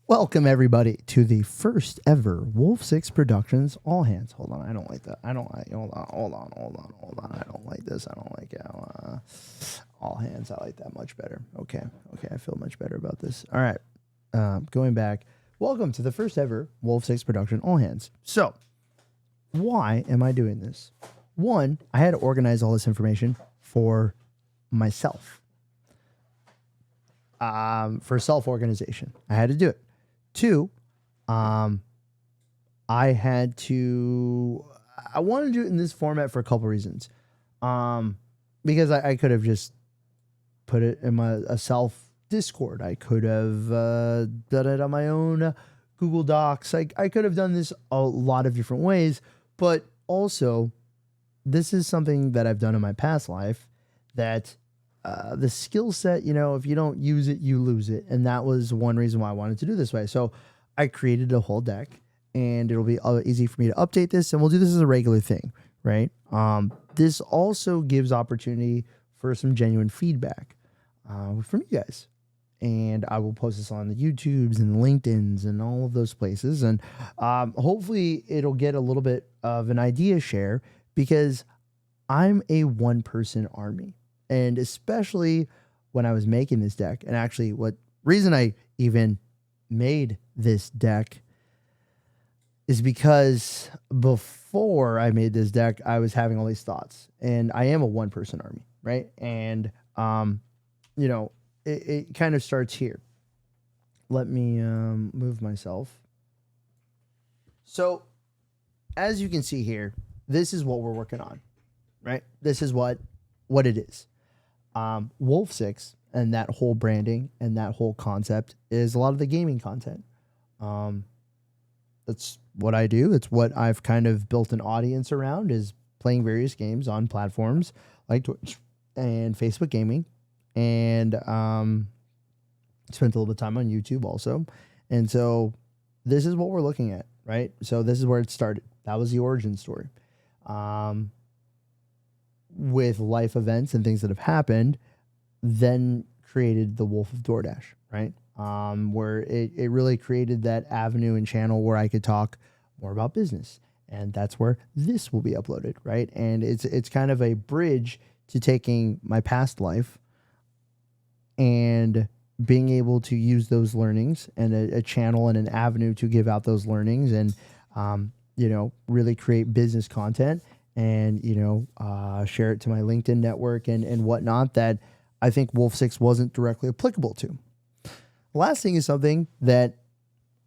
Welcome everybody to the first ever Wolf Six Productions All Hands. Hold on, I don't like that. I don't like. Hold on. I don't like this. I don't like it. All Hands. I like that much better. Okay. I feel much better about this. All right. Going back. Welcome to the first ever Wolf Six Production All Hands. So, why am I doing this? One, I had to organize all this information for myself. For self-organization, I had to do it. Two, I wanted to do it in this format for a couple reasons. Because I could have just put it in a self Discord. I could have done it on my own Google Docs. I could have done this a lot of different ways, but also this is something that I've done in my past life that the skill set, if you don't use it, you lose it. And that was one reason why I wanted to do this way. So I created a whole deck, and it'll be easy for me to update this, and we'll do this as a regular thing, right? This also gives opportunity for some genuine feedback from you guys. And I will post this on the YouTubes and the LinkedIns and all of those places. And hopefully it'll get a little bit of an idea share, because I'm a one-person army. And especially when I was making this deck, and actually what reason I even made this deck is because before I made this deck, I was having all these thoughts, and I am a one-person army, right? And, it kind of starts here. Let me move myself. So as you can see here, this is what we're working on, right? This is what it is. Wolf Six and that whole branding and that whole concept is a lot of the gaming content. That's what I do. It's what I've kind of built an audience around, is playing various games on platforms like Twitch and Facebook Gaming, and spent a little bit of time on YouTube also. And so this is what we're looking at, right? So this is where it started. That was the origin story. With life events and things that have happened, then created the Wolf of DoorDash, right? Where it really created that avenue and channel where I could talk more about business. And that's where this will be uploaded, right? And it's kind of a bridge to taking my past life and being able to use those learnings, and a channel and an avenue to give out those learnings, and, really create business content, and, share it to my LinkedIn network and whatnot that I think Wolf Six wasn't directly applicable to. The last thing is something that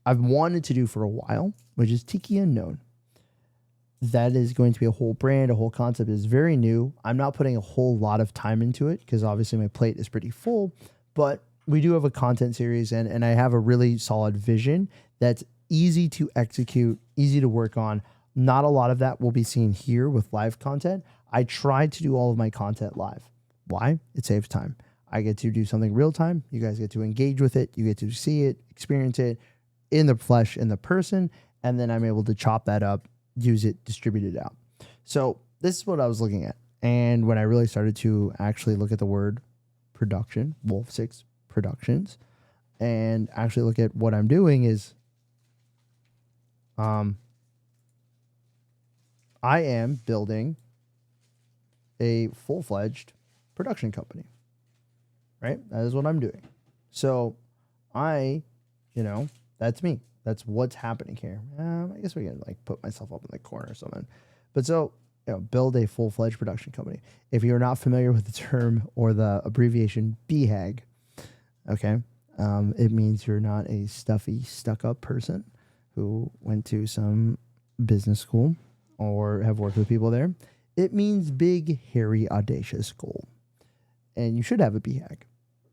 I've wanted to do for a while, which is Tiki Unknown. That is going to be a whole brand, a whole concept. Is very new. I'm not putting a whole lot of time into it because obviously my plate is pretty full, but we do have a content series, and I have a really solid vision that's easy to execute, easy to work on. Not a lot of that will be seen here with live content. I try to do all of my content live. Why? It saves time. I get to do something real time. You guys get to engage with it. You get to see it, experience it in the flesh, in the person, and then I'm able to chop that up, use it, distribute it out. So this is what I was looking at. And when I really started to actually look at the word production, Wolf Six Productions, and actually look at what I'm doing is, I am building a full-fledged production company, right? That is what I'm doing. So that's me. That's what's happening here. I guess we can put myself up in the corner or something. But so, build a full-fledged production company. If you're not familiar with the term or the abbreviation BHAG, okay, it means you're not a stuffy, stuck-up person who went to some business school or have worked with people there. It means big, hairy, audacious goal. And you should have a BHAG,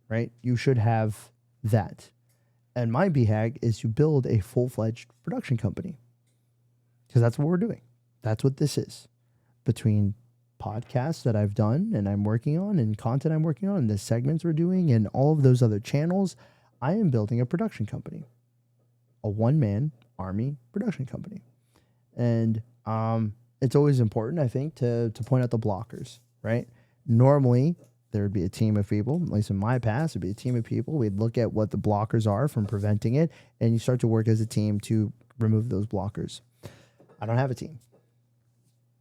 right? You should have that. And my BHAG is to build a full-fledged production company, because that's what we're doing. That's what this is. Between podcasts that I've done and I'm working on, and content I'm working on, and the segments we're doing, and all of those other channels, I am building a production company, a one-man army production company. And it's always important, I think, to point out the blockers, right? Normally, there would be a team of people, at least in my past, it'd be a team of people. We'd look at what the blockers are from preventing it, and you start to work as a team to remove those blockers. I don't have a team,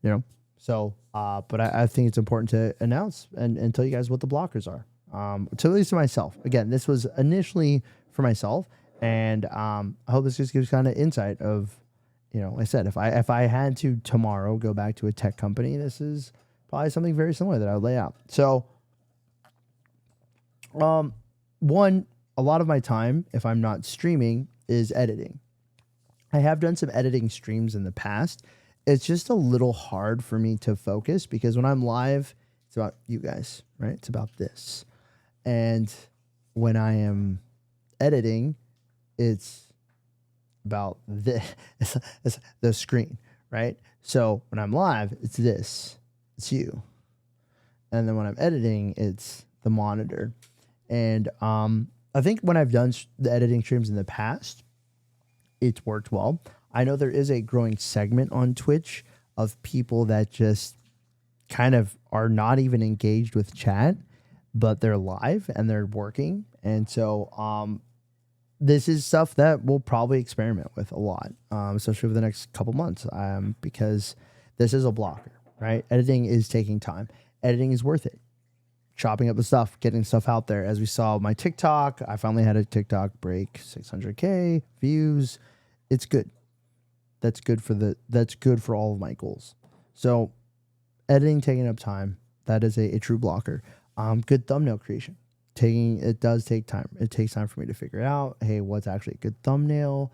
you know? So, but I think it's important to announce and tell you guys what the blockers are. To at least to myself. Again, this was initially for myself, and I hope this just gives kind of insight of, you know, like I said, if I had to tomorrow go back to a tech company, this is probably something very similar that I would lay out. So, one, a lot of my time, if I'm not streaming, is editing. I have done some editing streams in the past. It's just a little hard for me to focus because when I'm live, it's about you guys, right? It's about this. And when I am editing, it's about this, it's the screen, right? So when I'm live, it's this, it's you. And then when I'm editing, it's the monitor. And I think when I've done the editing streams in the past, it's worked well. I know there is a growing segment on Twitch of people that just kind of are not even engaged with chat, but they're live and they're working. And so this is stuff that we'll probably experiment with a lot, especially over the next couple months, because this is a blocker, right? Editing is taking time. Editing is worth it. Chopping up the stuff, getting stuff out there. As we saw my TikTok, I finally had a TikTok break 600K views. It's good. That's good for all of my goals. So editing taking up time, that is a true blocker. Good thumbnail creation. It does take time. It takes time for me to figure out, hey, what's actually a good thumbnail,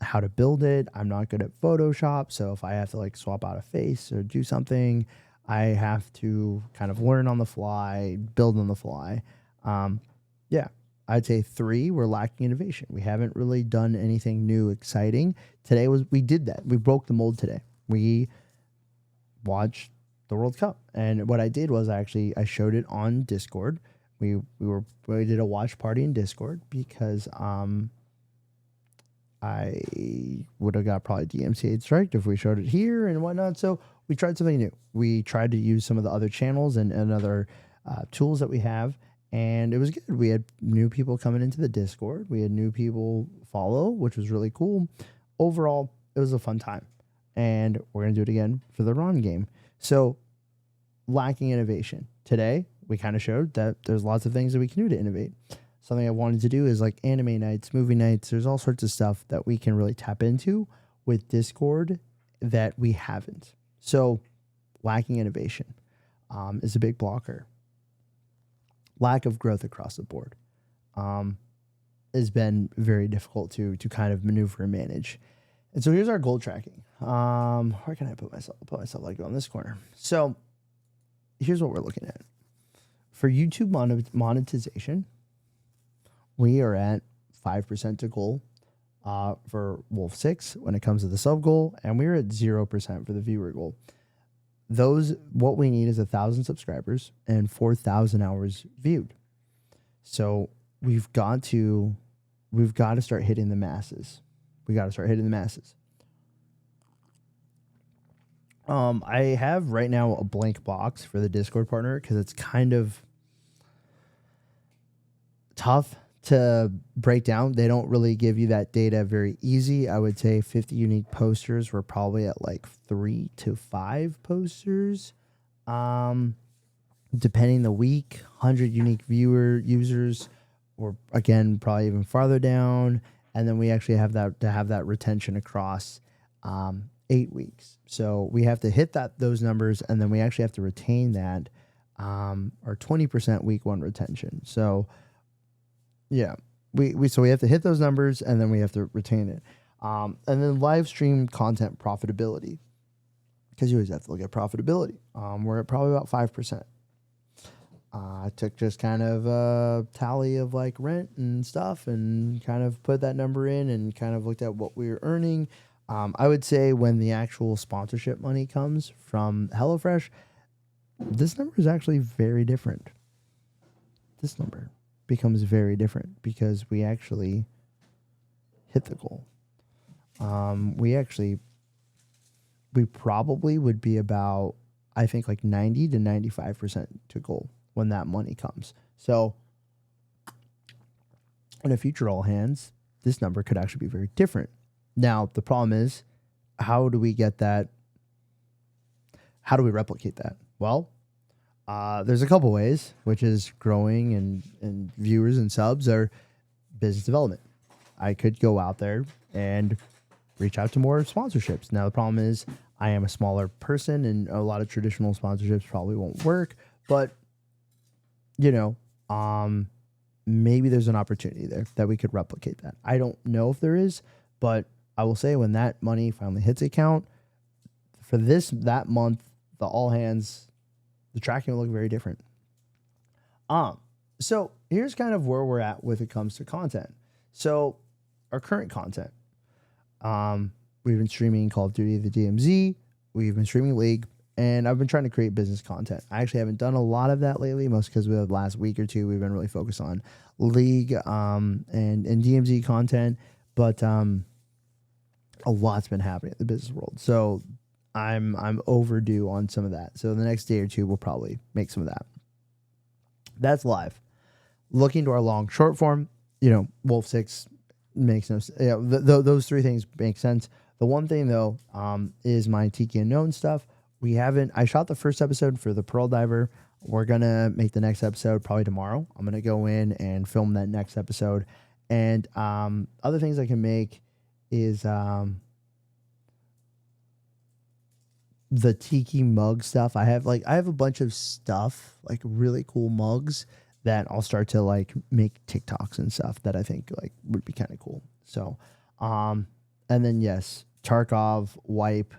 how to build it. I'm not good at Photoshop, so if I have to like swap out a face or do something, I have to kind of learn on the fly, build on the fly. Yeah, I'd say 3, we're lacking innovation. We haven't really done anything new, exciting. We did that. We broke the mold today. We watched the World Cup. And what I did was I showed it on Discord. We did a watch party in Discord because I would have got probably DMCA striked if we showed it here and whatnot. So we tried something new. We tried to use some of the other channels and other tools that we have, and it was good. We had new people coming into the Discord. We had new people follow, which was really cool. Overall, it was a fun time, and we're going to do it again for the Ron game. So lacking innovation. Today, we kind of showed that there's lots of things that we can do to innovate. Something I wanted to do is like anime nights, movie nights. There's all sorts of stuff that we can really tap into with Discord that we haven't. So lacking innovation is a big blocker. Lack of growth across the board has been very difficult to kind of maneuver and manage. And so here's our goal tracking. Where can I put myself? I'll put myself like on this corner. So here's what we're looking at. For YouTube monetization, we are at 5% to goal for Wolf 6 when it comes to the sub goal, and we're at 0% for the viewer goal. What we need is 1,000 subscribers and 4,000 hours viewed. So we've got to start hitting the masses. We got to start hitting the masses. I have right now a blank box for the Discord partner because it's kind of tough to break down. They don't really give you that data very easy. I would say 50 unique posters. We're probably at like 3 to 5 posters. Depending the week, 100 unique users, or again, probably even farther down. And then we actually have that retention across 8 weeks. So we have to hit those numbers, and then we actually have to retain that, our 20% week 1 retention. So yeah, we have to hit those numbers, and then we have to retain it. And then live stream content profitability, because you always have to look at profitability. We're at probably about 5%. I took just kind of a tally of like rent and stuff and kind of put that number in and kind of looked at what we were earning. I would say when the actual sponsorship money comes from HelloFresh, this number is actually very different. This number becomes very different because we actually hit the goal. We probably would be about, I think, like 90 to 95% to goal when that money comes. So in a future all hands, this number could actually be very different. Now, the problem is, how do we get that? How do we replicate that? Well, there's a couple ways, which is growing and viewers and subs, or business development. I could go out there and reach out to more sponsorships. Now, the problem is I am a smaller person and a lot of traditional sponsorships probably won't work, but maybe there's an opportunity there that we could replicate that. I don't know if there is, but I will say when that money finally hits the account for that month, the all hands, the tracking will look very different. So here's kind of where we're at when it comes to content. So our current content, we've been streaming Call of Duty, the DMZ, we've been streaming League, and I've been trying to create business content. I actually haven't done a lot of that lately, most because the last week or two, we've been really focused on League, and DMZ content, but, a lot's been happening in the business world. So I'm overdue on some of that. So the next day or two, we'll probably make some of that. That's live. Looking to our long short form, Wolf 6 makes no sense. Those three things make sense. The one thing though, is my Tiki Unknown stuff. I shot the first episode for the Pearl Diver. We're going to make the next episode probably tomorrow. I'm going to go in and film that next episode. And, other things I can make is, the Tiki mug stuff. I have a bunch of stuff, like really cool mugs that I'll start to make TikToks and stuff that I think would be kind of cool. So, and then yes, Tarkov wipe,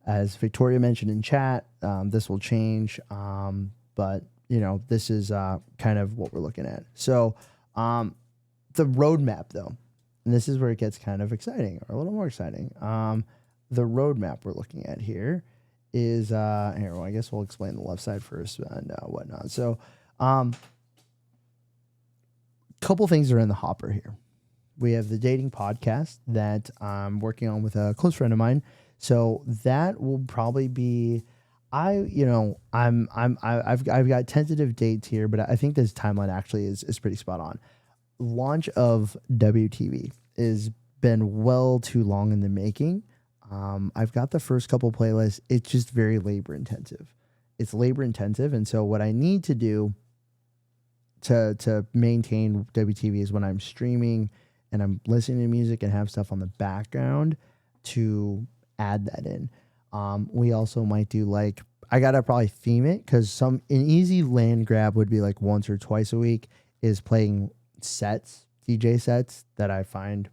as Victoria mentioned in chat, this will change. But this is, kind of what we're looking at. So, the roadmap though, and this is where it gets kind of exciting, or a little more exciting. The roadmap we're looking at here is, I guess we'll explain the left side first and whatnot. So, couple things are in the hopper here. We have the dating podcast that I'm working on with a close friend of mine. So that will probably be, I've got tentative dates here, but I think this timeline actually is pretty spot on. Launch of WTV has been well too long in the making. I've got the first couple playlists. It's just very labor intensive. And so what I need to do to maintain WTV is when I'm streaming and I'm listening to music and have stuff on the background to add that in. We also might do I gotta probably theme it, because an easy land grab would be once or twice a week is playing DJ sets that I find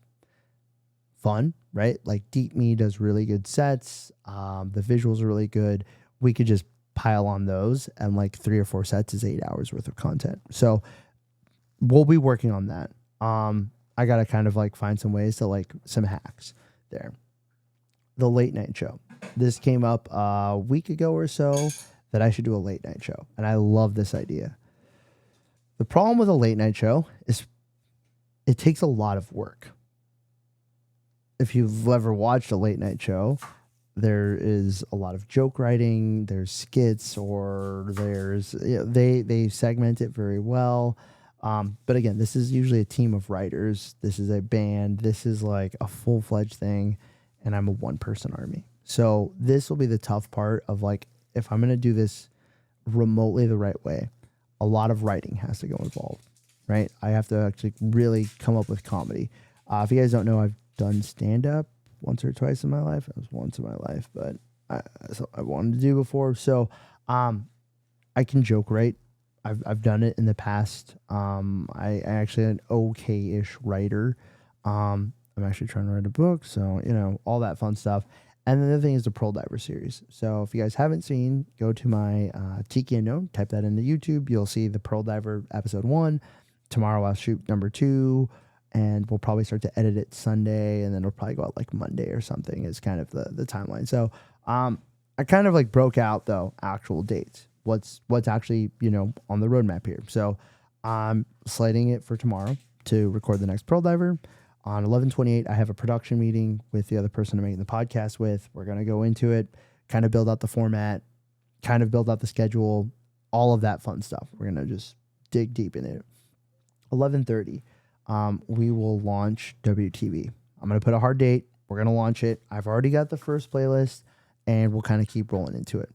fun, right? Deep Me does really good sets. The visuals are really good. We could just pile on those, and 3 or 4 sets is 8 hours worth of content. So we'll be working on that. I got to kind of find some ways to some hacks there. The late night show. This came up a week ago or so that I should do a late night show. And I love this idea. The problem with a late night show is it takes a lot of work. If you've ever watched a late night show, there is a lot of joke writing, there's skits, or there's, they segment it very well. But again, this is usually a team of writers. This is a band. This is a full-fledged thing, and I'm a one-person army. So this will be the tough part of if I'm going to do this remotely the right way, a lot of writing has to go involved, right? I have to actually really come up with comedy. If you guys don't know, I've done stand-up once or twice in my life. It was once in my life, but I wanted to do before. So I can joke write. I've done it in the past. I actually an okay-ish writer. I'm actually trying to write a book, so all that fun stuff. And then the other thing is the Pearl Diver series. So if you guys haven't seen, go to my Tiki Unknown, type that into YouTube. You'll see the Pearl Diver episode 1. Tomorrow I'll shoot number 2, and we'll probably start to edit it Sunday, and then it'll probably go out Monday or something is kind of the timeline. So I kind of broke out though actual dates. What's actually, on the roadmap here. So I'm slating it for tomorrow to record the next Pearl Diver. On 11/28, I have a production meeting with the other person I'm making the podcast with. We're going to go into it, kind of build out the format, kind of build out the schedule. all of that fun stuff. We're going to just dig deep in it. 11:30, we will launch WTV. I'm going to put a hard date. We're going to launch it. I've already got the first playlist, and we'll kind of keep rolling into it.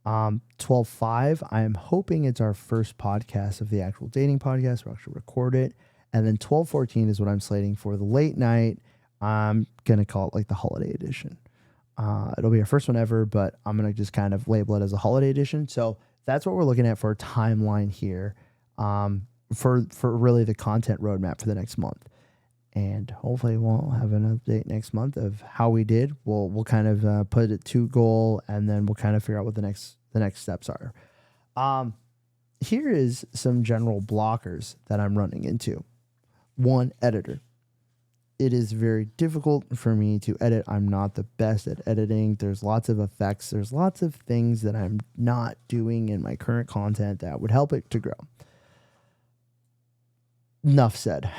12:05, I am hoping it's our first podcast of the actual dating podcast. We'll actually record it. And then 12:14 is what I'm slating for the late night. I'm going to call it like the holiday edition. It'll be our first one ever, but I'm going to just kind of label it as a holiday edition. So that's what we're looking at for a timeline here, for really the content roadmap for the next month. And hopefully we'll have an update next month of how we did. We'll kind of put it to goal, and then we'll kind of figure out what the next steps are. Here is some general blockers that I'm running into. One, editor. It is very difficult for me to edit. I'm not the best at editing. There's lots of effects. There's lots of things that I'm not doing in my current content that would help it to grow. Enough said.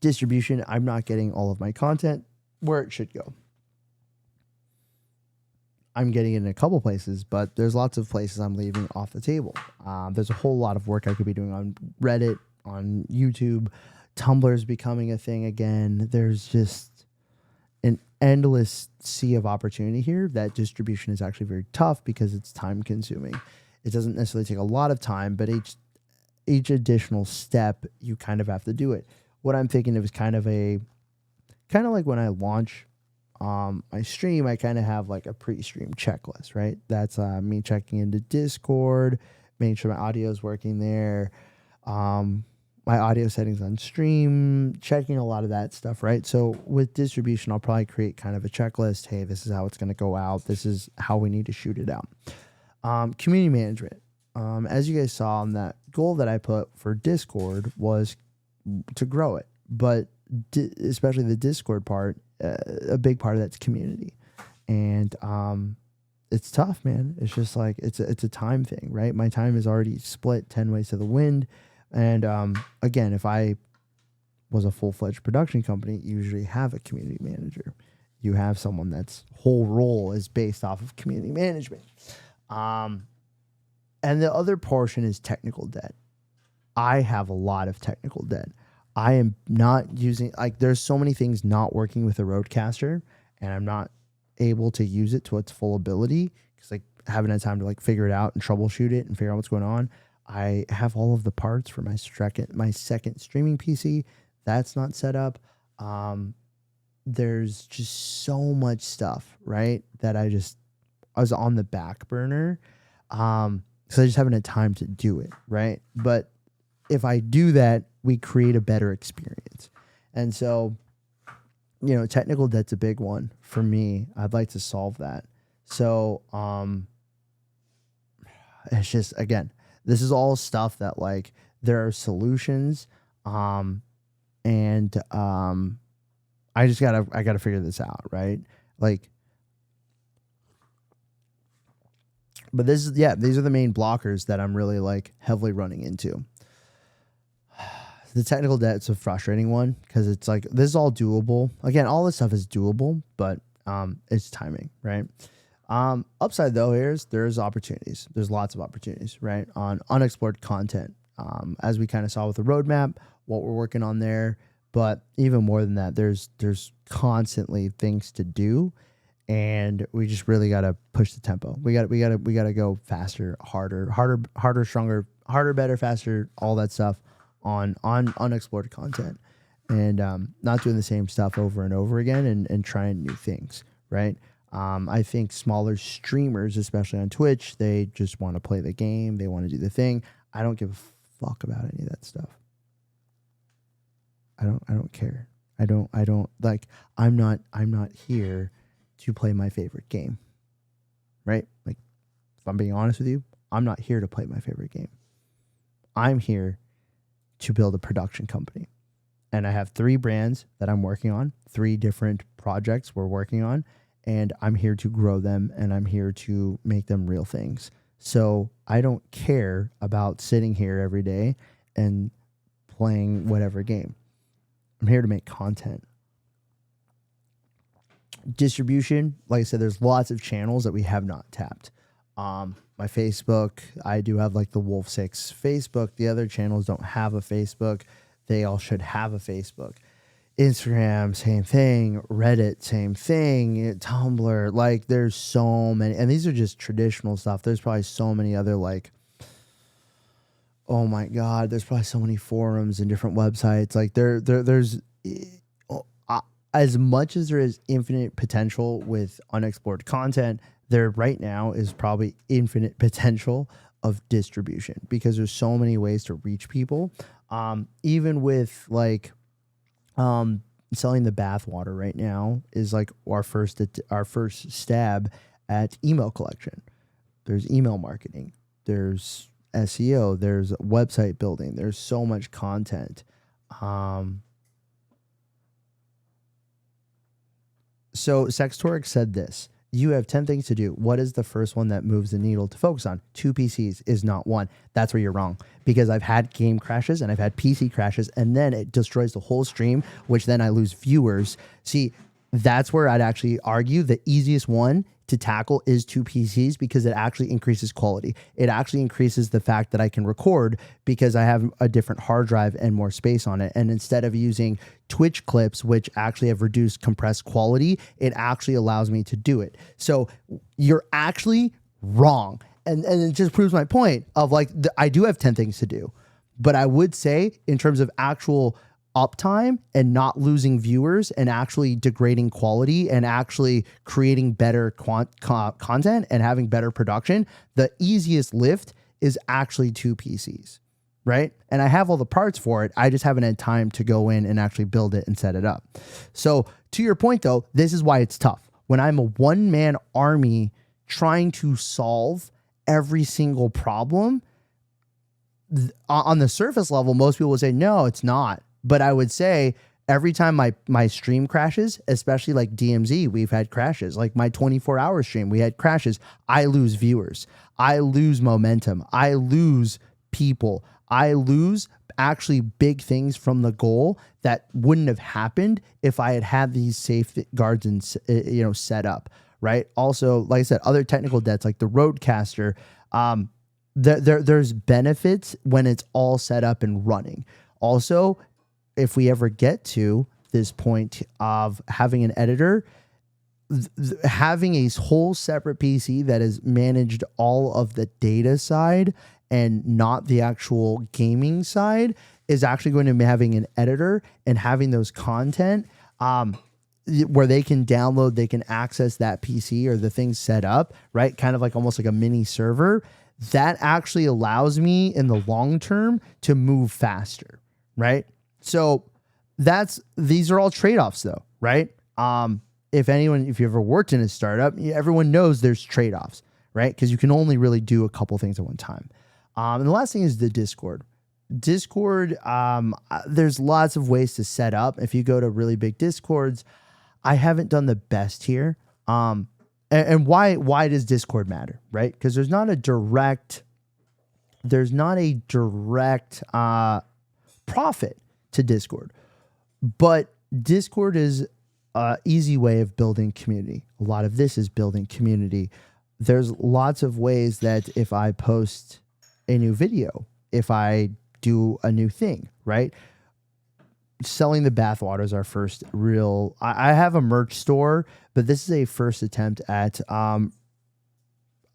Distribution, I'm not getting all of my content where it should go. I'm getting it in a couple places, but there's lots of places I'm leaving off the table. There's a whole lot of work I could be doing on Reddit, on YouTube. Tumblr's becoming a thing again. There's just an endless sea of opportunity here. That distribution is actually very tough because it's time consuming. It doesn't necessarily take a lot of time, but each additional step, you kind of have to do it. What I'm thinking of is kind of like when I launch my stream, I kind of have like a pre-stream checklist, right? That's me checking into Discord, making sure my audio is working there, my audio settings on stream, checking a lot of that stuff, right? So with distribution, I'll probably create kind of a checklist. Hey, this is how it's going to go out. This is how we need to shoot it out. Community management. As you guys saw on that goal that I put for Discord was to grow it, but especially the Discord part, a big part of that's community. And it's tough, man. It's just like it's a time thing, right? My time is already split 10 ways to the wind. And again, if I was a full-fledged production company, you usually have a community manager. You have someone that's whole role is based off of community management. And the other portion is technical debt. I have a lot of technical debt. I am not using, like, there's so many things not working with the Rodecaster, and I'm not able to use it to its full ability because, like, I haven't had time to, like, figure it out and troubleshoot it and figure out what's going on. I have all of the parts for my second streaming PC. That's not set up. There's just so much stuff, right, that I was on the back burner. So I just haven't had time to do it, right? But if I do that, we create a better experience. And so, you know, technical debt's a big one for me. I'd like to solve that. So, it's just, again, this is all stuff that, like, there are solutions. I gotta figure this out, right? Like, but these are the main blockers that I'm really, like, heavily running into. The technical debt's a frustrating one because it's like, this is all doable. Again, all this stuff is doable, but it's timing, right? Upside though, there's opportunities. There's lots of opportunities, right? On unexplored content. As we kind of saw with the roadmap, what we're working on there, but even more than that, there's constantly things to do, and we just really got to push the tempo. We got to go faster, harder, stronger, harder, better, faster, all that stuff on unexplored content, and not doing the same stuff over and over again, and trying new things, right? I think smaller streamers, especially on Twitch, they just want to play the game. They want to do the thing. I don't give a fuck about any of that stuff. I don't care. I don't like, I'm not here to play my favorite game, right? Like, if I'm being honest with you, I'm not here to play my favorite game. I'm here to build a production company. And I have 3 brands that I'm working on, 3 different projects we're working on, and I'm here to grow them, and I'm here to make them real things. So I don't care about sitting here every day and playing whatever game. I'm here to make content. Distribution, like I said, there's lots of channels that we have not tapped. my Facebook. I do have like the Wolf 6 Facebook. The other channels don't have a Facebook. They all should have a Facebook. Instagram, same thing. Reddit, same thing. Tumblr, like there's so many, and these are just traditional stuff. There's probably so many other like, oh my God, there's probably so many forums and different websites. Like there's as much as there is infinite potential with unexplored content, there right now is probably infinite potential of distribution because there's so many ways to reach people. Even with like, selling the bathwater right now is like our first stab at email collection. There's email marketing, there's SEO, there's website building, there's so much content. So Sextoric said this: you have 10 things to do. What is the first one that moves the needle to focus on? 2 PCs is not one. That's where you're wrong, because I've had game crashes and I've had PC crashes, and then it destroys the whole stream, which then I lose viewers. See, that's where I'd actually argue the easiest one to tackle is 2 PCs, because it actually increases quality. It actually increases the fact that I can record because I have a different hard drive and more space on it. And instead of using Twitch clips, which actually have reduced compressed quality, it actually allows me to do it. So you're actually wrong. And it just proves my point of like, I do have 10 things to do, but I would say in terms of actual uptime and not losing viewers and actually degrading quality and actually creating better content and having better production, the easiest lift is actually 2 PCs, right? And I have all the parts for it. I just haven't had time to go in and actually build it and set it up. So to your point though, this is why it's tough. When I'm a one-man army trying to solve every single problem, on the surface level, most people would say, no, it's not. But I would say every time my stream crashes, especially like DMZ, we've had crashes. Like my 24-hour stream, we had crashes. I lose viewers. I lose momentum. I lose people. I lose actually big things from the goal that wouldn't have happened if I had had these safeguards and set up, right? Also, like I said, other technical debts like the Rodecaster, there's benefits when it's all set up and running. Also, if we ever get to this point of having an editor, having a whole separate PC that has managed all of the data side and not the actual gaming side is actually going to be having an editor and having those content where they can download, they can access that PC or the things set up, right? Kind of like almost like a mini server. That actually allows me in the long term to move faster, right? So these are all trade-offs though, right? If you've ever worked in a startup, everyone knows there's trade-offs, right? Because you can only really do a couple things at one time. And the last thing is the Discord. Discord, there's lots of ways to set up. If you go to really big Discords, I haven't done the best here. And why does Discord matter, right? Because there's not a direct profit to Discord, but Discord is an easy way of building community. A lot of this is building community. There's lots of ways that if I post a new video, if I do a new thing, right? Selling the bathwater is our first real, I have a merch store, but this is a first attempt at,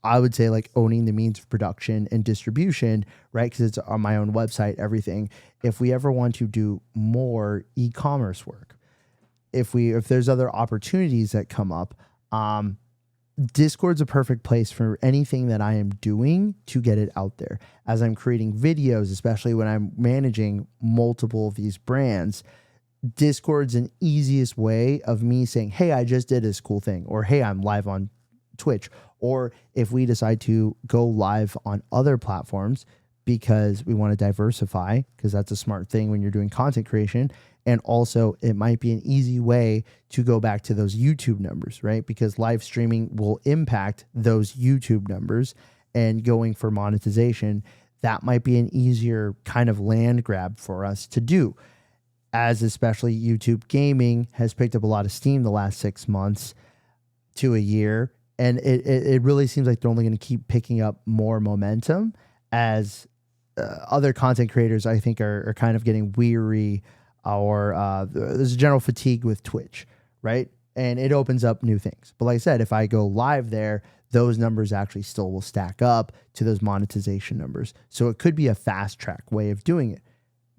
I would say like owning the means of production and distribution, right? Because it's on my own website, everything. If we ever want to do more e-commerce work, if there's other opportunities that come up, Discord's a perfect place for anything that I am doing to get it out there. As I'm creating videos, especially when I'm managing multiple of these brands, Discord's an easiest way of me saying, hey, I just did this cool thing, or hey, I'm live on Twitch. Or if we decide to go live on other platforms because we want to diversify, because that's a smart thing when you're doing content creation. And also it might be an easy way to go back to those YouTube numbers, right? Because live streaming will impact those YouTube numbers, and going for monetization, that might be an easier kind of land grab for us to do, as especially YouTube gaming has picked up a lot of steam the last 6 months to a year. And it really seems like they're only going to keep picking up more momentum as other content creators, I think, are kind of getting weary, or there's a general fatigue with Twitch, right? And it opens up new things. But like I said, if I go live there, those numbers actually still will stack up to those monetization numbers. So it could be a fast track way of doing it.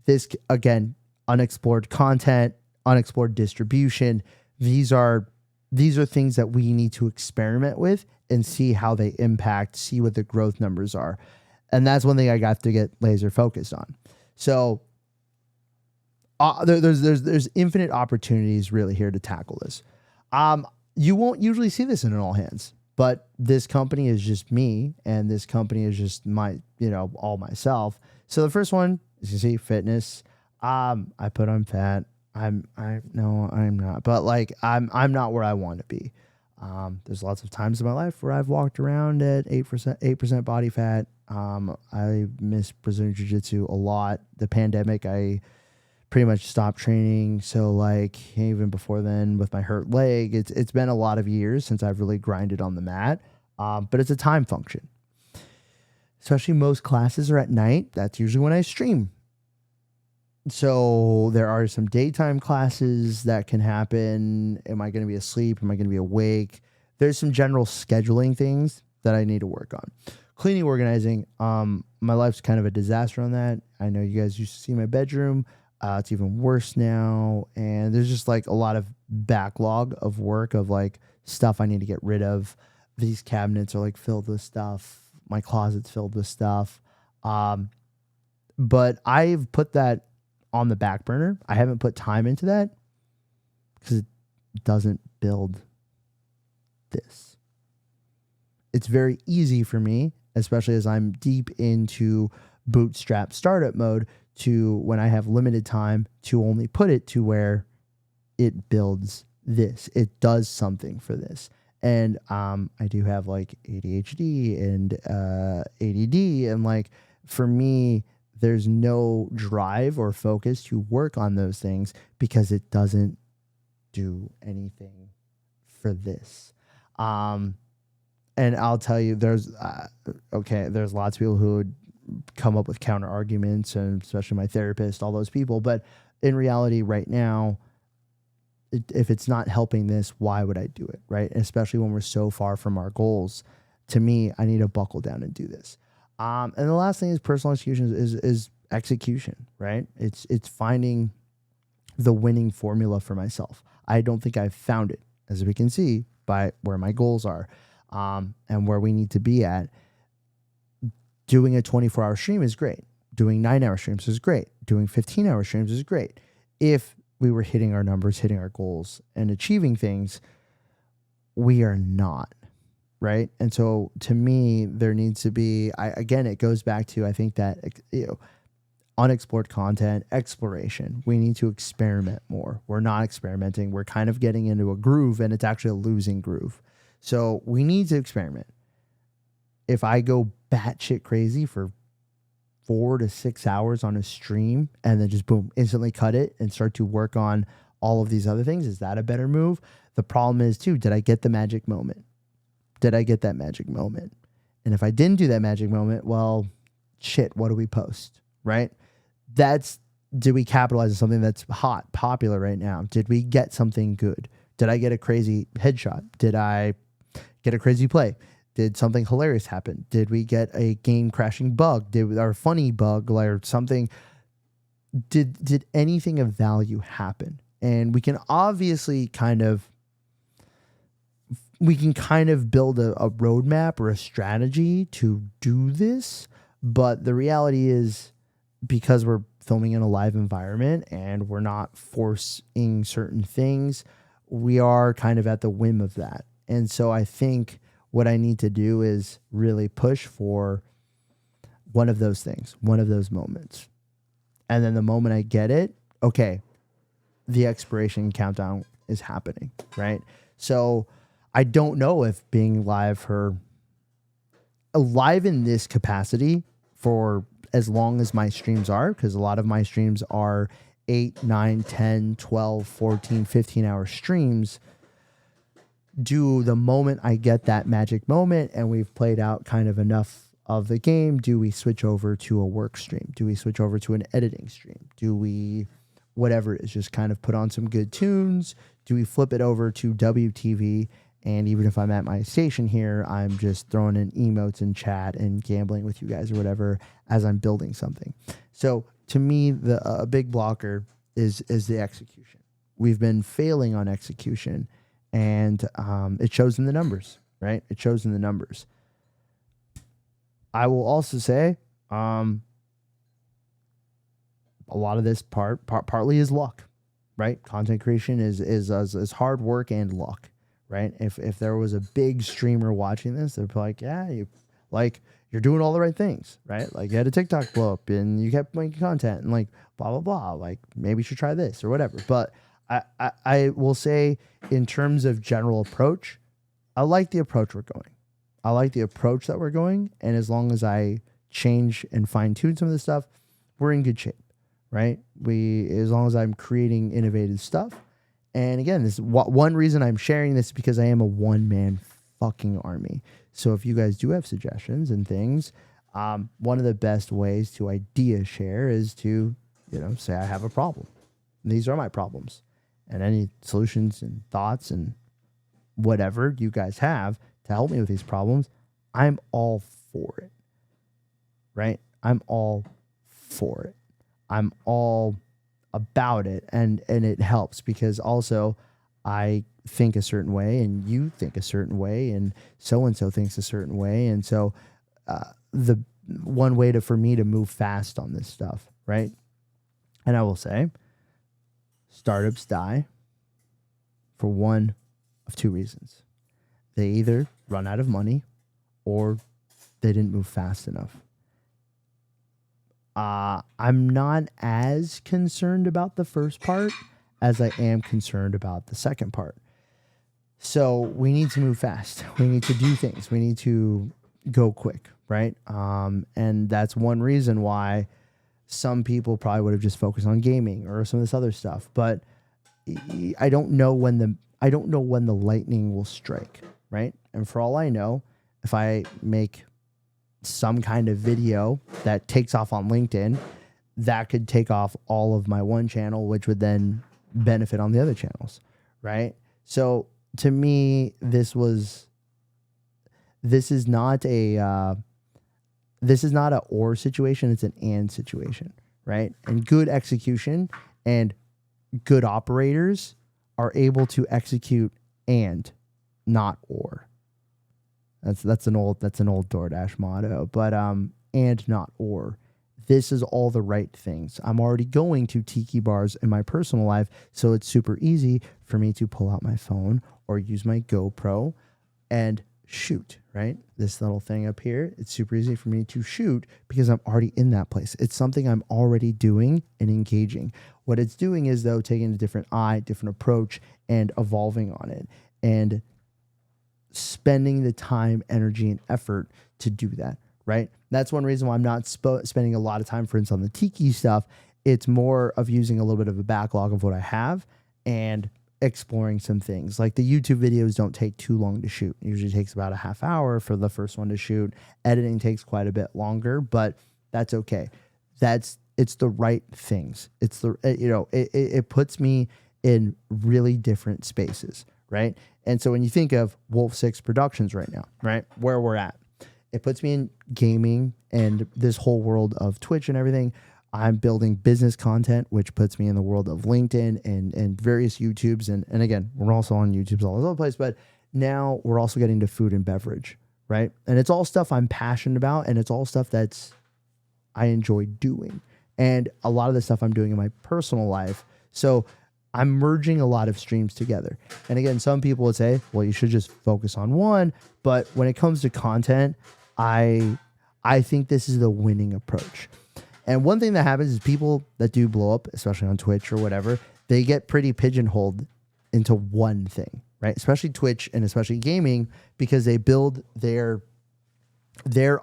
This, again, unexplored content, unexplored distribution. These are things that we need to experiment with and see how they impact, see what the growth numbers are. And that's one thing I got to get laser focused on. So there's infinite opportunities really here to tackle this. You won't usually see this in an all hands, but this company is just me, and this company is just my, all myself. So the first one, as you see, fitness. I put on fat. I'm not, but like I'm not where I want to be. There's lots of times in my life where I've walked around at 8% body fat. I miss Brazilian Jiu-Jitsu a lot. The pandemic, I pretty much stopped training. So like even before then with my hurt leg, it's been a lot of years since I've really grinded on the mat. But it's a time function. Especially most classes are at night. That's usually when I stream. So there are some daytime classes that can happen. Am I going to be asleep? Am I going to be awake? There's some general scheduling things that I need to work on. Cleaning, organizing. My life's kind of a disaster on that. I know you guys used to see my bedroom. It's even worse now. And there's just like a lot of backlog of work of like stuff I need to get rid of. These cabinets are like filled with stuff. My closet's filled with stuff. But I've put that on the back burner. I haven't put time into that because it doesn't build this. It's very easy for me, especially as I'm deep into bootstrap startup mode, to when I have limited time to only put it to where it builds this. It does something for this. And I do have like ADHD and ADD, and like for me, there's no drive or focus to work on those things because it doesn't do anything for this. And I'll tell you, there's lots of people who would come up with counter arguments, and especially my therapist, all those people. But in reality, right now, if it's not helping this, why would I do it, right? Especially when we're so far from our goals. To me, I need to buckle down and do this. And the last thing is personal execution is execution, right? It's finding the winning formula for myself. I don't think I've found it, as we can see by where my goals are, and where we need to be at. Doing a 24-hour stream is great. Doing 9-hour streams is great. Doing 15-hour streams is great. If we were hitting our numbers, hitting our goals, and achieving things, we are not. Right. And so to me, there needs to be, again, it goes back to, I think that, unexplored content, exploration. We need to experiment more. We're not experimenting. We're kind of getting into a groove, and it's actually a losing groove. So we need to experiment. If I go batshit crazy for 4 to 6 hours on a stream and then just boom, instantly cut it and start to work on all of these other things, is that a better move? The problem is too, did I get the magic moment? Did I get that magic moment? And if I didn't do that magic moment, well, shit, what do we post, right? Did we capitalize on something that's hot, popular right now? Did we get something good? Did I get a crazy headshot? Did I get a crazy play? Did something hilarious happen? Did we get a game crashing bug? Or funny bug or something? Did anything of value happen? And we can obviously kind of build a roadmap or a strategy to do this. But the reality is, because we're filming in a live environment and we're not forcing certain things, we are kind of at the whim of that. And so I think what I need to do is really push for one of those things, one of those moments. And then the moment I get it, okay, the expiration countdown is happening, right? So I don't know if being live in this capacity for as long as my streams are, because a lot of my streams are 8, 9, 10, 12, 14, 15 hour streams. Do the moment I get that magic moment and we've played out kind of enough of the game, do we switch over to a work stream? Do we switch over to an editing stream? Do we, whatever it is, just kind of put on some good tunes? Do we flip it over to WTV? And even if I'm at my station here, I'm just throwing in emotes and chat and gambling with you guys or whatever as I'm building something. So to me, a big blocker is the execution. We've been failing on execution, and it shows in the numbers, right? It shows in the numbers. I will also say a lot of this partly is luck, right? Content creation is hard work and luck, right? If there was a big streamer watching this, they'd be like, yeah, you're doing all the right things, right? Like you had a TikTok blow up and you kept making content and like blah, blah, blah. Like maybe you should try this or whatever. But I will say in terms of general approach, I like the approach we're going. I like the approach that we're going. And as long as I change and fine tune some of this stuff, we're in good shape, right? As long as I'm creating innovative stuff. And again, this one reason I'm sharing this is because I am a one-man fucking army. So if you guys do have suggestions and things, one of the best ways to idea share is to, say I have a problem. These are my problems. And any solutions and thoughts and whatever you guys have to help me with these problems, I'm all for it, right? I'm all for it. I'm all about it. And it helps because also I think a certain way and you think a certain way and so-and-so thinks a certain way. And so the one way for me to move fast on this stuff, right? And I will say, startups die for one of two reasons. They either run out of money or they didn't move fast enough. I'm not as concerned about the first part as I am concerned about the second part. So we need to move fast. We need to do things. We need to go quick, right? And that's one reason why some people probably would have just focused on gaming or some of this other stuff. But I don't know when the lightning will strike, right? And for all I know, if I make some kind of video that takes off on LinkedIn, that could take off all of my one channel, which would then benefit on the other channels, right? So to me, this is not a or situation, it's an and situation, right? And good execution and good operators are able to execute and not or. That's an old DoorDash motto, but and not or. This is all the right things. I'm already going to tiki bars in my personal life, so it's super easy for me to pull out my phone or use my GoPro and shoot, right? This little thing up here, it's super easy for me to shoot because I'm already in that place. It's something I'm already doing and engaging. What it's doing is, though, taking a different approach and evolving on it and spending the time, energy, and effort to do that, right? That's one reason why I'm not spending a lot of time, for instance, on the Tiki stuff. It's more of using a little bit of a backlog of what I have and exploring some things. Like the YouTube videos don't take too long to shoot. It usually takes about a half hour for the first one to shoot. Editing takes quite a bit longer, but that's okay. It's the right things. It's it puts me in really different spaces, right? And so when you think of Wolf 6 Productions right now, right, where we're at, it puts me in gaming and this whole world of Twitch and everything. I'm building business content, which puts me in the world of LinkedIn and various YouTubes. And again, we're also on YouTubes all over the place, but now we're also getting to food and beverage, right? And it's all stuff I'm passionate about, and it's all stuff I enjoy doing. And a lot of the stuff I'm doing in my personal life. So I'm merging a lot of streams together. And again, some people would say, well, you should just focus on one. But when it comes to content, I think this is the winning approach. And one thing that happens is people that do blow up, especially on Twitch or whatever, they get pretty pigeonholed into one thing, right? Especially Twitch and especially gaming, because they build their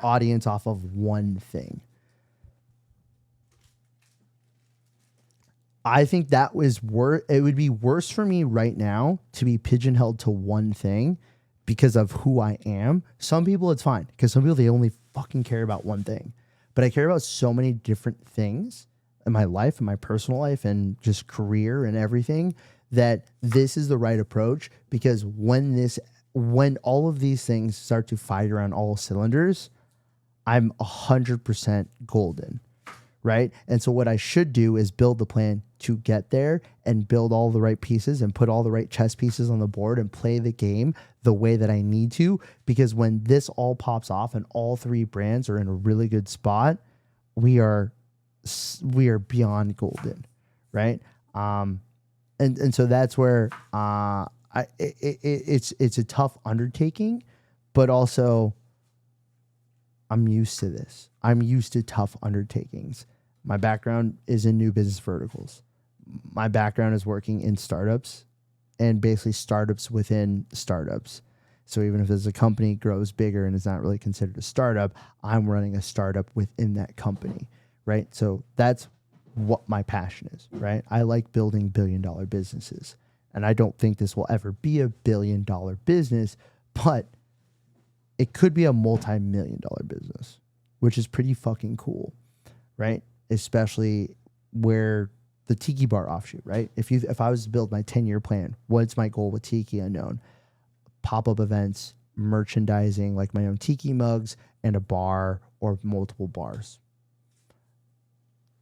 audience off of one thing. I think that was it would be worse for me right now to be pigeonholed to one thing because of who I am. Some people it's fine because some people they only fucking care about one thing. But I care about so many different things in my life, in my personal life, and just career and everything that this is the right approach because when all of these things start to fire on all cylinders, I'm 100% golden. Right. And so what I should do is build the plan to get there and build all the right pieces and put all the right chess pieces on the board and play the game the way that I need to. Because when this all pops off and all three brands are in a really good spot, we are beyond golden. Right. And so that's where it's a tough undertaking, but also I'm used to this. I'm used to tough undertakings. My background is in new business verticals. My background is working in startups and basically startups within startups. So even if there's a company grows bigger and is not really considered a startup, I'm running a startup within that company, right? So that's what my passion is, right? I like building billion-dollar businesses. And I don't think this will ever be a billion-dollar business, but it could be a multi-million-dollar business, which is pretty fucking cool, right? Especially where the Tiki Bar offshoot, right? If I was to build my 10-year plan, what's my goal with Tiki Unknown? Pop-up events, merchandising, like my own Tiki mugs, and a bar or multiple bars.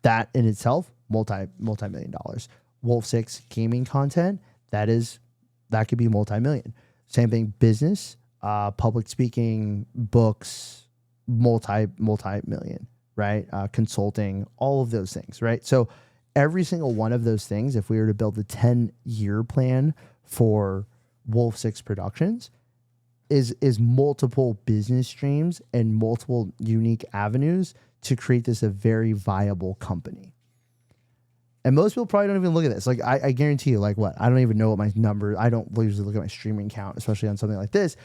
That in itself, multi-million dollars. Wolf 6 gaming content, that could be multi-million. Same thing, business, public speaking, books, multi-million, right? Consulting, all of those things, right? So every single one of those things, if we were to build a 10-year plan for Wolf 6 Productions, is multiple business streams and multiple unique avenues to create this a very viable company. And most people probably don't even look at this. Like, I guarantee you, like, what? I don't even know what my number. I don't usually look at my streaming count, especially on something like this.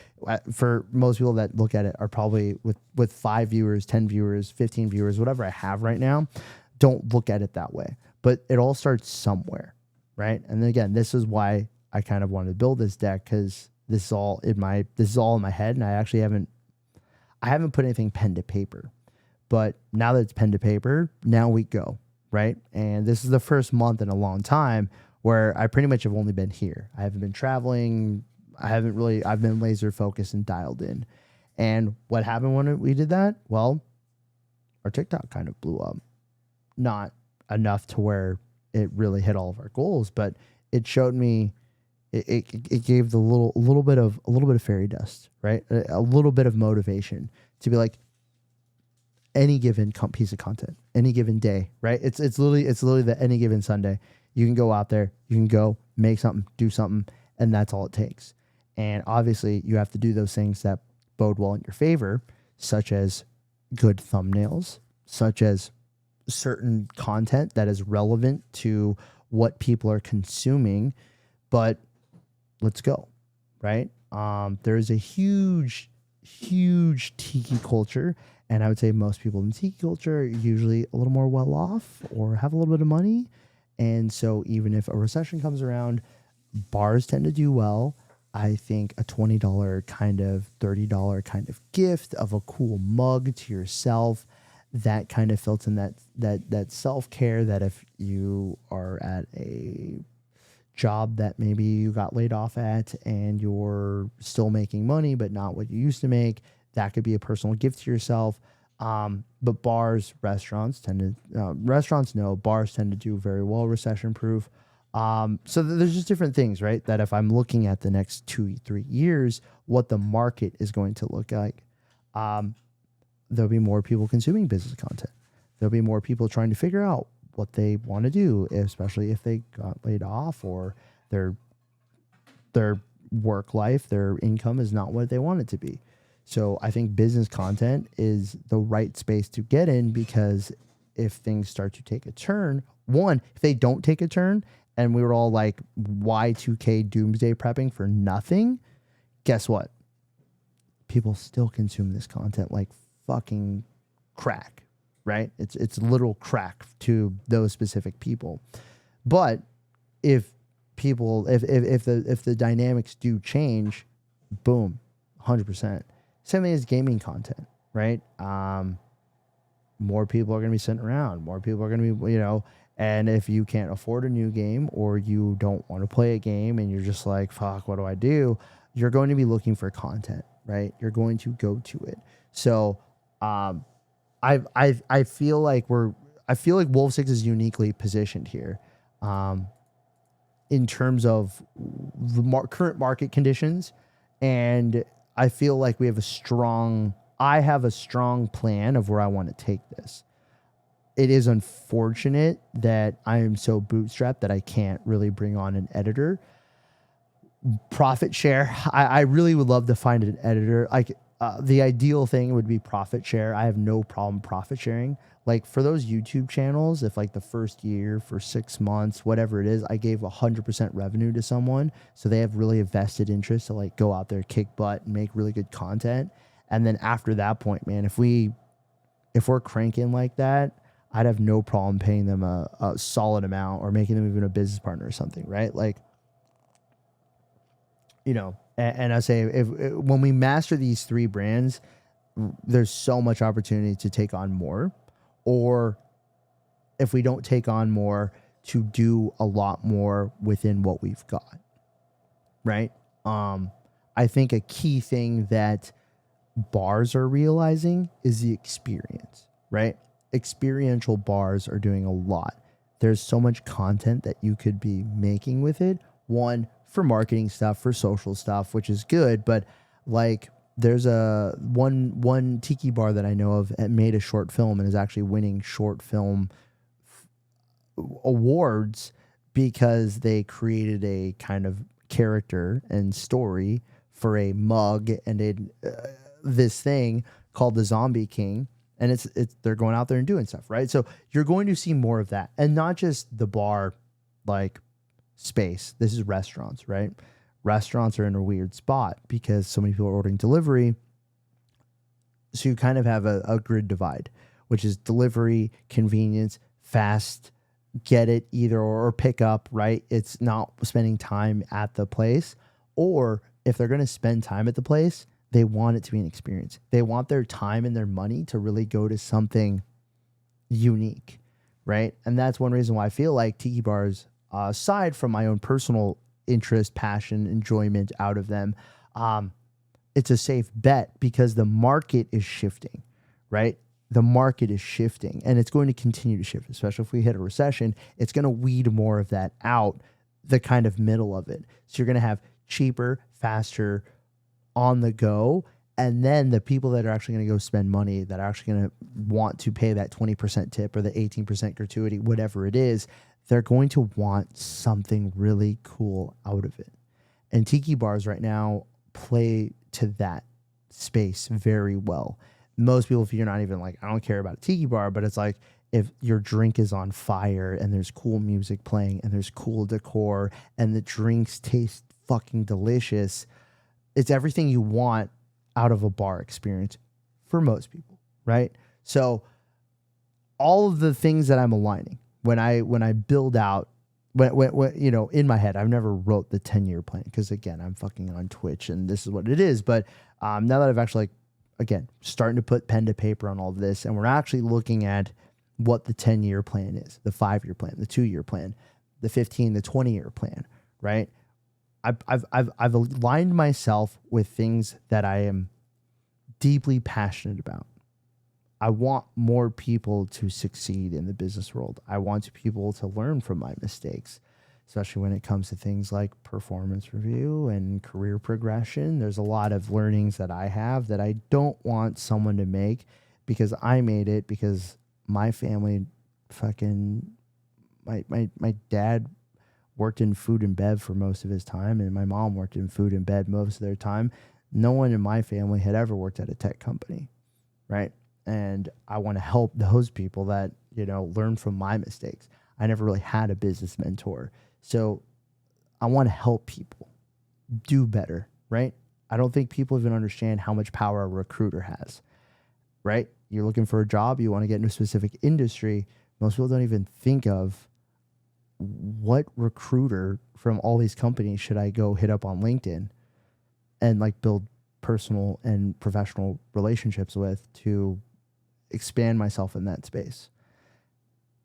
For most people that look at it are probably with 5 viewers, 10 viewers, 15 viewers, whatever I have right now, don't look at it that way. But it all starts somewhere, right? And then again, this is why I kind of wanted to build this deck, because this is all in my head, and I actually haven't put anything pen to paper. But now that it's pen to paper, now we go. Right. And this is the first month in a long time where I pretty much have only been here. I haven't been traveling. I've been laser focused and dialed in. And what happened when we did that? Well, our TikTok kind of blew up. Not enough to where it really hit all of our goals, but it showed me, it gave a little bit of fairy dust, right? A little bit of motivation to be like, any given piece of content, any given day, right? It's literally the any given Sunday. You can go out there, you can go make something, do something, and that's all it takes. And obviously you have to do those things that bode well in your favor, such as good thumbnails, such as certain content that is relevant to what people are consuming. But let's go, right? There's a huge Tiki culture. And I would say most people in Tiki culture are usually a little more well off or have a little bit of money. And so even if a recession comes around, bars tend to do well. I think a $20 kind of $30 kind of gift of a cool mug to yourself, that kind of fills in that self-care, that if you are at a job that maybe you got laid off at and you're still making money but not what you used to make, that could be a personal gift to yourself. But bars, restaurants tend to, bars tend to do very well recession proof. So there's just different things, right? That if I'm looking at the next 2-3 years, what the market is going to look like, there'll be more people consuming business content. There'll be more people trying to figure out what they want to do, especially if they got laid off or their work life, their income is not what they want it to be. So I think business content is the right space to get in, because if things start to take a turn, if they don't take a turn and we were all like Y2K doomsday prepping for nothing, guess what? People still consume this content like fucking crack, right? It's literal crack to those specific people. But if people, if the dynamics do change, boom, 100%. Same thing as gaming content, right? More people are going to be sitting around. More people are going to be, and if you can't afford a new game or you don't want to play a game and you're just like, fuck, what do I do? You're going to be looking for content, right? You're going to go to it. So, I feel like Wolf Six is uniquely positioned here, in terms of the current market conditions, and I feel like I have a strong plan of where I want to take this. It is unfortunate that I am so bootstrapped that I can't really bring on an editor. Profit share. I really would love to find an editor. Like, the ideal thing would be profit share. I have no problem profit sharing. Like, for those YouTube channels, if like the first year, for 6 months, whatever it is, I gave 100% revenue to someone, so they have really a vested interest to like go out there, kick butt, and make really good content. And then after that point, man, if we're cranking like that, I'd have no problem paying them a solid amount or making them even a business partner or something, right? Like, and I say, when we master these 3 brands, there's so much opportunity to take on more, or if we don't take on more, to do a lot more within what we've got, right? I think a key thing that bars are realizing is the experience, right? Experiential bars are doing a lot. There's so much content that you could be making with it. One, for marketing stuff, for social stuff, which is good, but like, there's a one tiki bar that I know of that made a short film and is actually winning short film awards because they created a kind of character and story for a mug and this thing called the Zombie King, and it's they're going out there and doing stuff, right? So you're going to see more of that, and not just the bar like space. This is restaurants, right? Restaurants are in a weird spot because so many people are ordering delivery. So you kind of have a grid divide, which is delivery, convenience, fast, get it either or pick up, right? It's not spending time at the place. Or if they're going to spend time at the place, they want it to be an experience. They want their time and their money to really go to something unique, right? And that's one reason why I feel like tiki bars, aside from my own personal interest, passion, enjoyment out of them, it's a safe bet because the market is shifting, right? The market is shifting and it's going to continue to shift, especially if we hit a recession. It's going to weed more of that out, the kind of middle of it. So you're going to have cheaper, faster, on the go. And then the people that are actually going to go spend money, that are actually going to want to pay that 20% tip or the 18% gratuity, whatever it is, they're going to want something really cool out of it. And tiki bars right now play to that space very well. Most people, if you're not even like, I don't care about a tiki bar, but it's like, if your drink is on fire and there's cool music playing and there's cool decor and the drinks taste fucking delicious, it's everything you want out of a bar experience for most people, right? So all of the things that I'm aligning, when I build out, when in my head, I've never wrote the 10-year plan because again, I'm fucking on Twitch and this is what it is. But now that I've actually, again, starting to put pen to paper on all of this, and we're actually looking at what the 10-year plan is, the 5-year plan, the 2-year plan, the 15, the 20-year plan, right? I've aligned myself with things that I am deeply passionate about. I want more people to succeed in the business world. I want people to learn from my mistakes, especially when it comes to things like performance review and career progression. There's a lot of learnings that I have that I don't want someone to make because I made it, because my family my dad worked in food and bev for most of his time, and my mom worked in food and bev most of their time. No one in my family had ever worked at a tech company, right? And I want to help those people that, learn from my mistakes. I never really had a business mentor. So I want to help people do better, right? I don't think people even understand how much power a recruiter has, right? You're looking for a job, you want to get into a specific industry. Most people don't even think of what recruiter from all these companies should I go hit up on LinkedIn and like build personal and professional relationships with to expand myself in that space?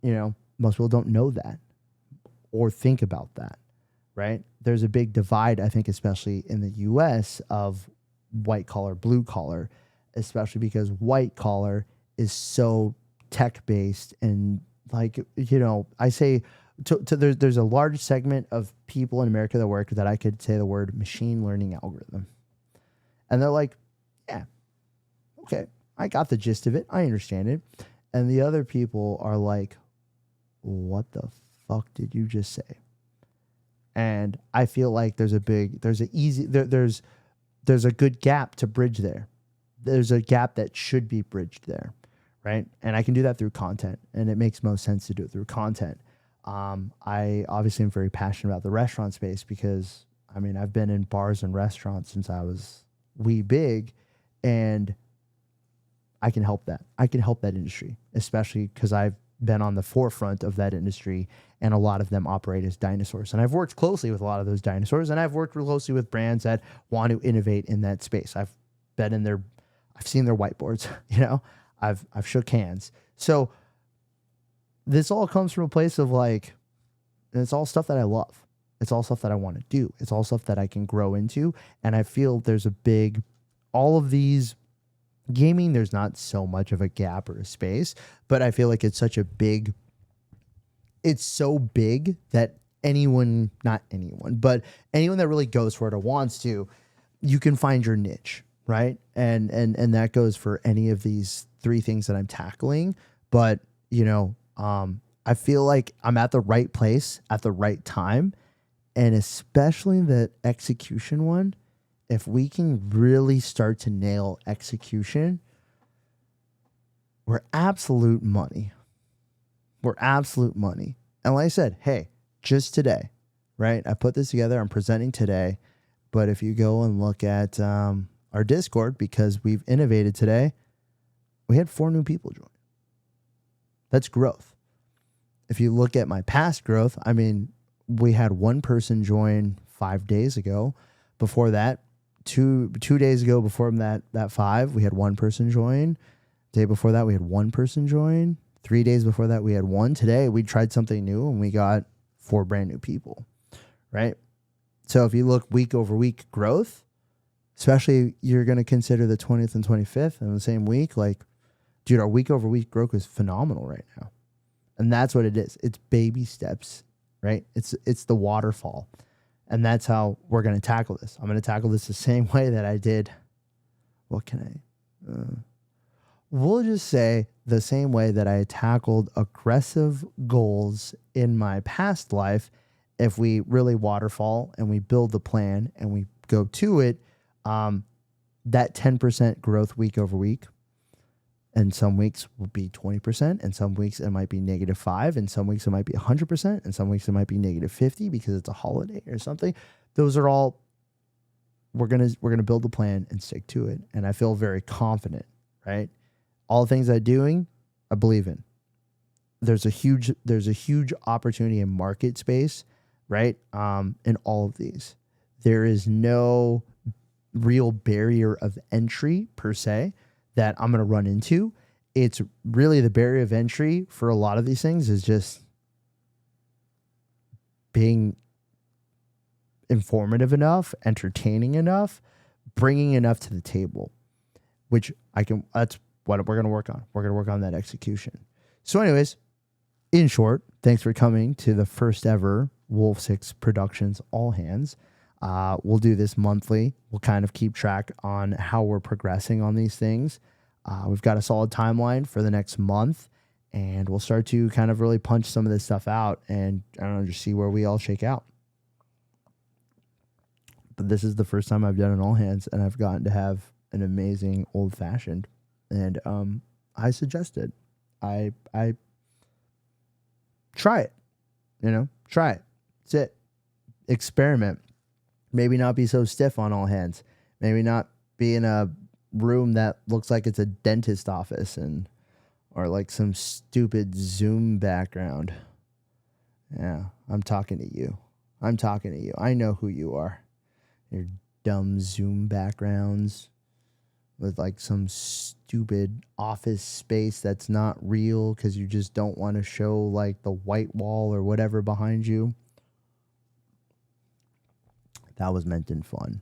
You know, most people don't know that or think about that, right? There's a big divide, I think, especially in the US, of white collar, blue collar, especially because white collar is so tech based. And like, you know, I say there's a large segment of people in America that work that I could say the word machine learning algorithm. And they're like, yeah, okay, I got the gist of it. I understand it. And the other people are like, what the fuck did you just say? And I feel like there's a good gap to bridge there. There's a gap that should be bridged there, right? And I can do that through content, and it makes most sense to do it through content. I obviously am very passionate about the restaurant space because, I mean, I've been in bars and restaurants since I was wee big, and I can help that. I can help that industry, especially because I've been on the forefront of that industry, and a lot of them operate as dinosaurs. And I've worked closely with a lot of those dinosaurs, and I've worked real closely with brands that want to innovate in that space. I've been in their, I've seen their whiteboards, you know, I've shook hands. So this all comes from a place of like, it's all stuff that I love. It's all stuff that I want to do. It's all stuff that I can grow into. And I feel there's a big, all of these gaming, there's not so much of a gap or a space, but I feel like it's such a big, it's so big that anyone, not anyone, but anyone that really goes for it or wants to, you can find your niche, right? And that goes for any of these three things that I'm tackling. But, you know, I feel like I'm at the right place at the right time. And especially the execution one, if we can really start to nail execution, we're absolute money. We're absolute money. And like I said, hey, just today, right? I put this together. I'm presenting today. But if you go and look at our Discord, because we've innovated today, we had 4 new people join. That's growth. If you look at my past growth, I mean, we had 1 person join 5 days ago. Before that, two days ago, before that 5, we had 1 person join. Day before that, we had 1 person join. 3 days before that, we had 1. Today, we tried something new and we got 4 brand new people, right? So if you look week over week growth, especially you're going to consider the 20th and 25th in the same week, like, dude, our week over week growth is phenomenal right now. And that's what it is. It's baby steps, right? It's the waterfall. And that's how we're going to tackle this. I'm going to tackle this the same way that I did. What can we'll just say the same way that I tackled aggressive goals in my past life. If we really waterfall and we build the plan and we go to it, that 10% growth week over week, and some weeks will be 20%, and some weeks it might be -5, and some weeks it might be 100%, and some weeks it might be -50 because it's a holiday or something. Those are all, we're gonna build the plan and stick to it. And I feel very confident, right? All the things I'm doing, I believe in. There's a huge opportunity in market space, right? In all of these, there is no real barrier of entry per se that I'm going to run into. It's really the barrier of entry for a lot of these things is just being informative enough, entertaining enough, bringing enough to the table, which that's what we're going to work on. We're going to work on that execution. So anyways, in short, thanks for coming to the first ever Wolf 6 Productions All Hands. We'll do this monthly. We'll kind of keep track on how we're progressing on these things. We've got a solid timeline for the next month, and we'll start to kind of really punch some of this stuff out and, I don't know, just see where we all shake out. But this is the first time I've done an all hands, and I've gotten to have an amazing old fashioned. And I suggested I try it, try it. That's it. Experiment. Maybe not be so stiff on all hands. Maybe not be in a room that looks like it's a dentist office or like some stupid Zoom background. Yeah, I'm talking to you. I'm talking to you. I know who you are. Your dumb Zoom backgrounds with like some stupid office space that's not real because you just don't want to show like the white wall or whatever behind you. That was meant in fun.